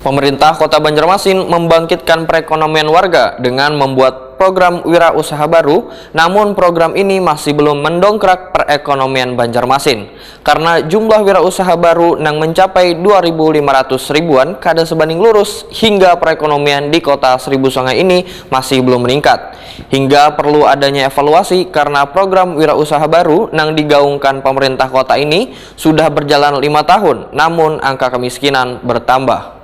Pemerintah Kota Banjarmasin membangkitkan perekonomian warga dengan membuat program wirausaha baru, namun program ini masih belum mendongkrak perekonomian Banjarmasin karena jumlah wirausaha baru yang mencapai 2.500 ribuan kada sebanding lurus hingga perekonomian di Kota Seribu Sungai ini masih belum meningkat. Hingga perlu adanya evaluasi karena program wirausaha baru yang digaungkan pemerintah kota ini sudah berjalan 5 tahun, namun angka kemiskinan bertambah.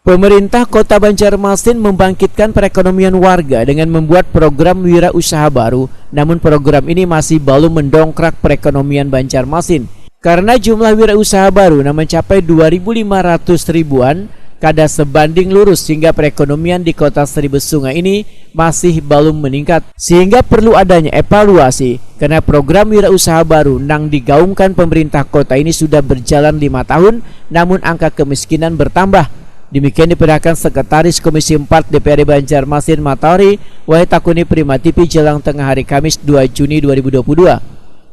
Pemerintah Kota Banjarmasin membangkitkan perekonomian warga dengan membuat program wirausaha baru, namun program ini masih belum mendongkrak perekonomian Banjarmasin karena jumlah wirausaha baru mencapai 2.500 ribuan kada sebanding lurus hingga perekonomian di Kota Seribu Sungai ini masih belum meningkat, sehingga perlu adanya evaluasi karena program wirausaha baru yang digaungkan pemerintah kota ini sudah berjalan 5 tahun, namun angka kemiskinan bertambah. Demikian diperkirakan Sekretaris Komisi 4 DPRD Banjarmasin Matahari Wahitakuni Prima TV jelang tengah hari Kamis 2 Juni 2022.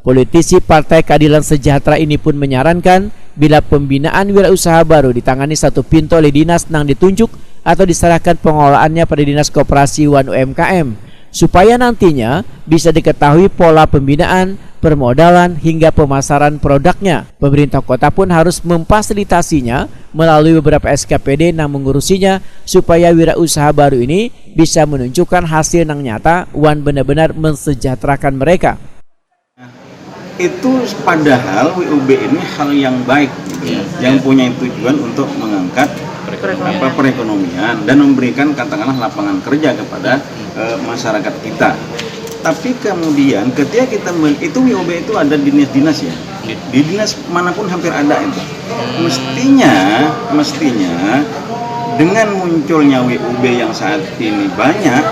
Politisi Partai Keadilan Sejahtera ini pun menyarankan bila pembinaan wirausaha baru ditangani satu pintu oleh dinas yang ditunjuk atau diserahkan pengelolaannya pada Dinas Koperasi Wan UMKM supaya nantinya bisa diketahui pola pembinaan, permodalan hingga pemasaran produknya. Pemerintah kota pun harus memfasilitasinya melalui beberapa SKPD yang mengurusinya supaya wirausaha baru ini bisa menunjukkan hasil yang nyata dan benar-benar mensejahterakan mereka. Itu padahal WUB ini hal yang baik gitu, yang punya tujuan untuk mengangkat perekonomian dan memberikan katakanlah lapangan kerja kepada masyarakat kita. Tapi kemudian ketika kita itu WUB itu ada dinas-dinas ya, di dinas manapun hampir ada itu. Mestinya dengan munculnya WUB yang saat ini banyak,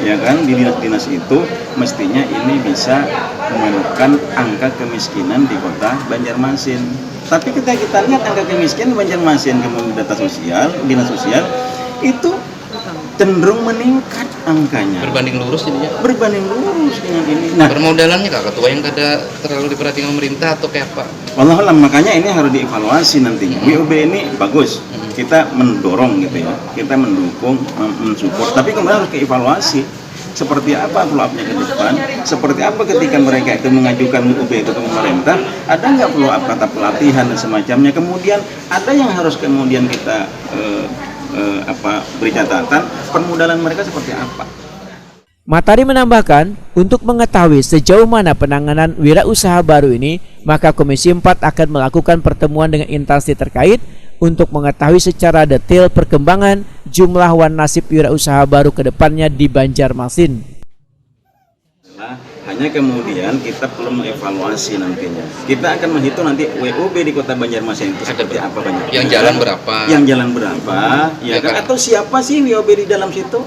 ya kan, di dinas-dinas itu mestinya ini bisa menekan angka kemiskinan di Kota Banjarmasin. Tapi ketika kita lihat angka kemiskinan Banjarmasin, kemudian data sosial, dinas sosial itu cenderung meningkat angkanya. Berbanding lurus jadinya? Berbanding lurus dengan ini. Nah, permodalannya Kak Ketua yang kada terlalu diperhatikan pemerintah atau kayak apa? Wallahualam, makanya ini harus dievaluasi nantinya. WUB ini bagus, kita mendorong gitu ya, kita mendukung, mensupport, tapi kemudian harus dievaluasi. Seperti apa follow-up-nya ke depan, seperti apa ketika mereka itu mengajukan WUB itu ke pemerintah, ada nggak follow-up kata pelatihan dan semacamnya, kemudian ada yang harus kemudian kita beri catatan permodalan mereka seperti apa. Matahari menambahkan, untuk mengetahui sejauh mana penanganan wirausaha baru ini, maka Komisi 4 akan melakukan pertemuan dengan instansi terkait untuk mengetahui secara detail perkembangan jumlah wan nasib wirausaha baru ke depannya di Banjarmasin. Hanya kemudian kita perlu mengevaluasi nantinya. Kita akan menghitung nanti WUB di Kota Banjarmasin itu seperti apa banyak. Yang jalan berapa? Yang jalan berapa? Ya kan? Atau siapa sih WUB di dalam situ?